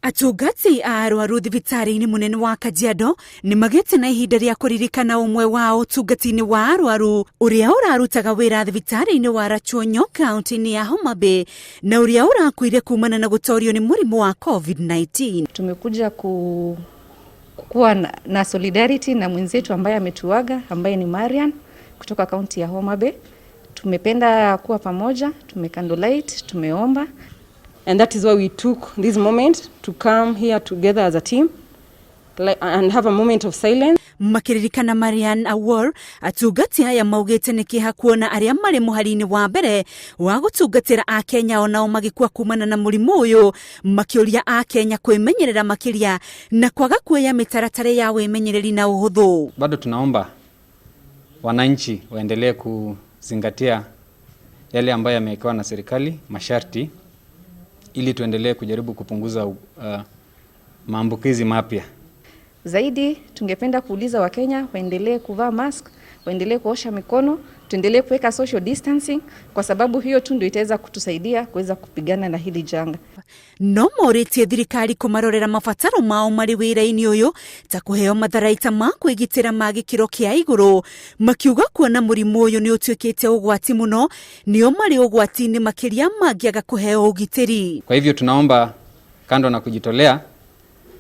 Atungati a arwaru thibitarĩ-inĩ mũnene wa Kajiado nĩ magĩte na ihinda rĩa kũririkana ũmwe wao ũtungati-inĩ wa arwaru ũrĩa ũrarutaga wĩra thibitarĩ-inĩ wa Rachuonyo kaunti-inĩ ya Homa Bay na ũrĩa ũrakuire kumana na gũtorio nĩ mũrimũ wa COVID-19. Tumekuja kuwa na solidarity na mwenzetu ambaye ametuaga ambaye ni Marian kutoka kaunti ya Homa Bay. Tumependa kuwa pamoja, tumecandlelight, tumeomba. And that is why we took this moment to come here together as a team and have a moment of silence. Makiririkana Marian Awor, atungati aya maugĩte nĩ kĩeha kuona arĩa marĩ mũhari-inĩ wa mbere wa gũtungatĩra Akenya onao magĩkua kumana na mũrimũ ũyũ, makĩũria Akenya kwĩmenyerera makĩria na kwaga kuoya mĩtaratara ya wĩmenyereri na ũhũthũ. Bado tunaomba wananchi waendelee kuzingatia yale ambayo yamewekewa na serikali, masharti, ili tuendelee kujaribu kupunguza maambukizi mapya. Zaidi tungependa kuuliza Wakenya waendelee kuvaa mask, waendelee kuosha mikono, tuendelee kuweka social distancing kwa sababu hiyo tu ndio itaweza kutusaidia kuweza kupigana na hili janga. No morĩtie thirikari kũmarorera mabataro mao marĩ wĩra-inĩ ũyũ ta kũheo matharaita ma kwĩgitĩra ma gĩkĩro kĩa igũrũ, makiuga kuona mũrimũ ũyũ nĩ ũtuĩkĩte ũgwati mũno nĩo marĩ ũgwati-inĩ makĩria mangĩaga kũheo ũgitĩri. Kwa hivyo tunaomba kando na kujitolea,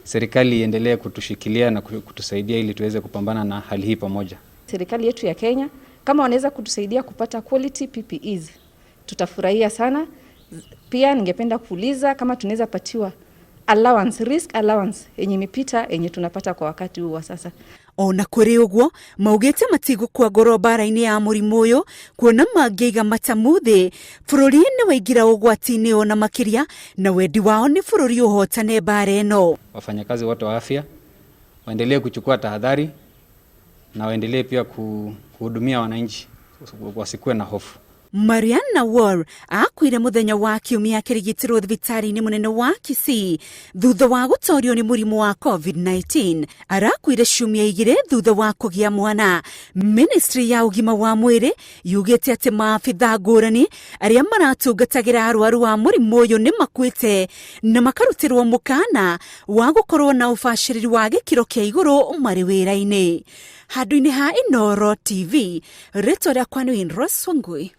serikali iendelee kutushikilia na kutusaidia ili tuweze kupambana na hali hii pamoja. Serikali yetu ya Kenya kama wanaweza kutusaidia kupata quality PPEs, tutafurahia sana. Pia ningependa kuuliza kama tunaweza patiwa allowance, risk allowance yenye mipita yenye tunapata kwa wakati huu wa sasa. Ona kũrĩ ũguo maugĩte matigũkua ngoro mbara-inĩ ya mũrimũ ũyũ kuona mangĩiga matamu thĩ bũrũri nĩ waingĩra ũgwati-inĩ ona makĩria na wendi wao nĩ bũrũri ũhotane mbara ĩno. Wafanyakazi wote wa afya waendelee kuchukua tahadhari na waendelee pia kuhudumia wananchi wasikuwe na hofu. Marian Awor akuire mũthenya wa Kiumia akĩrigitĩrwo thibitarĩ-inĩ mũnene wa Kisii thutha wa gũtorio nĩ mũrimũ wa COVID-19. Arakuire ciumia 2 thutha wa kũgĩa mwana. Ministry ya ũgima wa mwĩrĩ yugĩte atĩ maabitha ngũrani arĩa maratungatagĩra arwaru wa mũrimũ ũyũ nĩ makuĩte na makarutĩrwo mũkana wa gũkorwo na ũbacĩrĩri wa gĩkĩro kĩa igũrũ marĩ wĩra-inĩ. Handũ-inĩ ha Inooro TV, rĩtwa rĩakwa nĩ Rose Wangui.